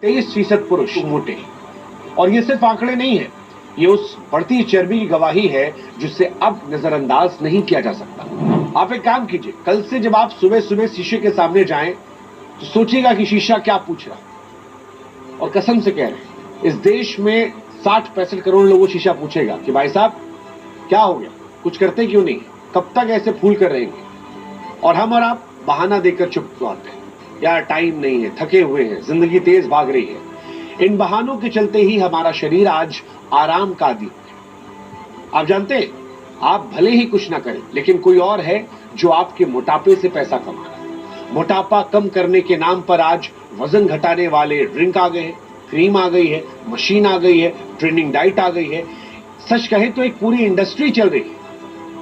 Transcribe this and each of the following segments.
23% पुरुष मोटे हैं। और ये सिर्फ आंकड़े नहीं है, ये उस बढ़ती चर्बी की गवाही है जिसे अब नजरअंदाज नहीं किया जा सकता। आप एक काम कीजिए, कल से जब आप सुबह सुबह शीशे के सामने जाएं तो सोचिएगा कि शीशा क्या पूछ रहा है। और कसम से कह रहे हैं, इस देश में 60-65 करोड़ लोगों को शीशा पूछेगा कि भाई साहब क्या हो गया, कुछ करते क्यों नहीं, कब तक ऐसे फूल कर रहेंगे। और हम और आप बहाना देकर चुप रहते हैं, यार टाइम नहीं है, थके हुए हैं, जिंदगी तेज भाग रही है। इन बहानों के चलते ही हमारा शरीर आज आराम का आदी है। आप जानते हैं, आप भले ही कुछ ना करें, लेकिन कोई और है जो आपके मोटापे से पैसा कमा रहा है। मोटापा कम करने के नाम पर आज वजन घटाने वाले ड्रिंक आ गए हैं, क्रीम आ गई है, मशीन आ गई है, ट्रेनिंग डाइट आ गई है। सच कहे तो एक पूरी इंडस्ट्री चल रही है,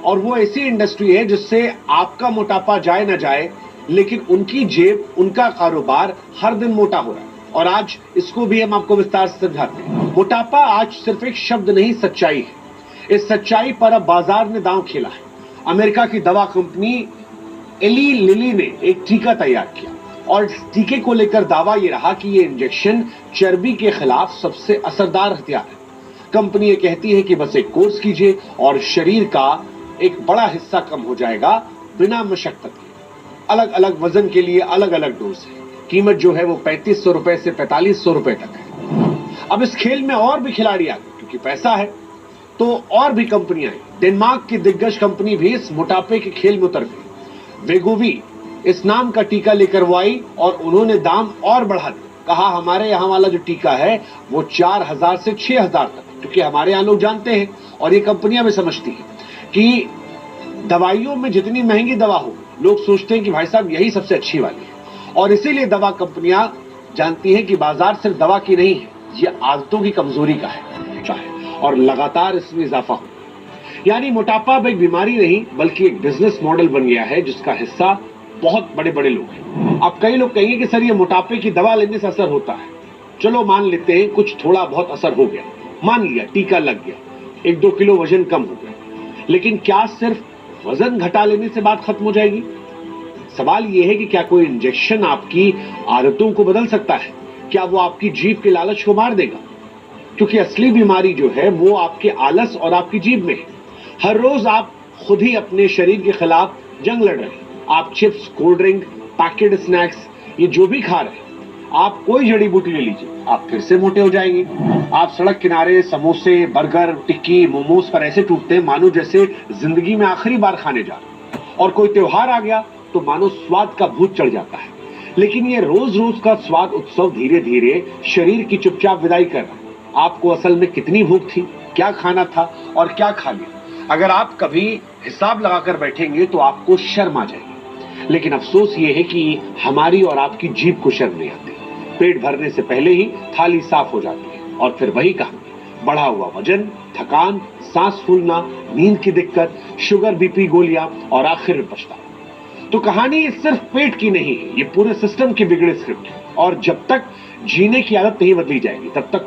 और वो ऐसी इंडस्ट्री है जिससे आपका मोटापा जाए ना जाए, लेकिन उनकी जेब, उनका कारोबार हर दिन मोटा हो रहा है। और आज इसको भी हम आपको विस्तार से समझाते हैं। मोटापा आज सिर्फ एक शब्द नहीं, सच्चाई है। इस सच्चाई पर अब बाजार ने दांव खेला है। अमेरिका की दवा कंपनी एली लिली ने एक टीका तैयार किया, और इस टीके को लेकर दावा यह रहा कि यह इंजेक्शन चर्बी के खिलाफ सबसे असरदार हथियार है। कंपनी ये कहती है कि बस एक कोर्स कीजिए और शरीर का एक बड़ा हिस्सा कम हो जाएगा बिना मशक्कत के। अलग अलग वजन के लिए अलग अलग डोज है। कीमत जो है वो 3500 रुपए से 4500 रुपए तक है। अब इस खेल में और भी खिलाड़ी आ गए, क्योंकि पैसा है तो और भी कंपनियां आई। डेनमार्क की दिग्गज कंपनी भी इस मोटापे के खेल में उतर गई। वेगोवी इस नाम का टीका लेकर वो आई और उन्होंने दाम और बढ़ा दिया। कहा हमारे यहां वाला जो टीका है वो 4000 से 6000 तक, क्योंकि हमारे यहां लोग जानते हैं और ये कंपनियां भी समझती हैं कि दवाइयों में जितनी महंगी दवा हो, लोग सोचते हैं कि भाई साहब यही सबसे अच्छी वाली है। और इसीलिए दवा कंपनियां जानती हैं कि बाजार सिर्फ दवा की नहीं है, ये आदतों की कमजोरी का है, और लगातार इसमें इजाफा हो। यानी मोटापा अब एक बीमारी नहीं बल्कि एक बिजनेस मॉडल बन गया है, जिसका हिस्सा बहुत बड़े बड़े लोग हैं। अब कई लोग कहेंगे कि सर ये मोटापे की दवा लेने से असर होता है। चलो मान लेते हैं कुछ थोड़ा बहुत असर हो गया, मान लिया टीका लग गया, 1-2 किलो वजन कम हो गया, लेकिन क्या सिर्फ वजन घटा लेने से बात खत्म हो जाएगी? सवाल यह है कि क्या कोई इंजेक्शन आपकी आदतों को बदल सकता है? क्या वो आपकी जीभ के लालच को मार देगा? क्योंकि असली बीमारी जो है वो आपके आलस और आपकी जीभ में है। हर रोज आप खुद ही अपने शरीर के खिलाफ जंग लड़ रहे हैं। आप chips, cold drink, packet snacks, ये जो भी खा रहे हैं, आप कोई जड़ी बूटी ले लीजिए, आप फिर से मोटे हो जाएंगे। आप सड़क किनारे समोसे, बर्गर, टिक्की, मोमोज पर ऐसे टूटते हैं मानो जैसे जिंदगी में आखिरी बार खाने जा रहे हैं। और कोई त्योहार आ गया तो मानो स्वाद का भूत चढ़ जाता है। लेकिन ये रोज रोज का स्वाद उत्सव धीरे धीरे शरीर की चुपचाप विदाई कर रहा है। आपको असल में कितनी भूख थी, क्या खाना था और क्या खा लिया, अगर आप कभी हिसाब लगाकर बैठेंगे तो आपको शर्म आ जाएगी। लेकिन अफसोस ये है कि हमारी और आपकी जीभ को शर्म नहीं आती। पेट भरने से पहले ही थाली साफ हो जाती है, और फिर वही कहानी, बढ़ा हुआ वजन, थकान, सांस फूलना, नींद की दिक्कत, शुगर, बीपी गोलियां और आखिर में पछतावा। तो कहानी सिर्फ पेट की नहीं है, ये पूरे सिस्टम की बिगड़े स्क्रिप्ट है। और जब तक जीने की आदत नहीं बदली जाएगी तब तक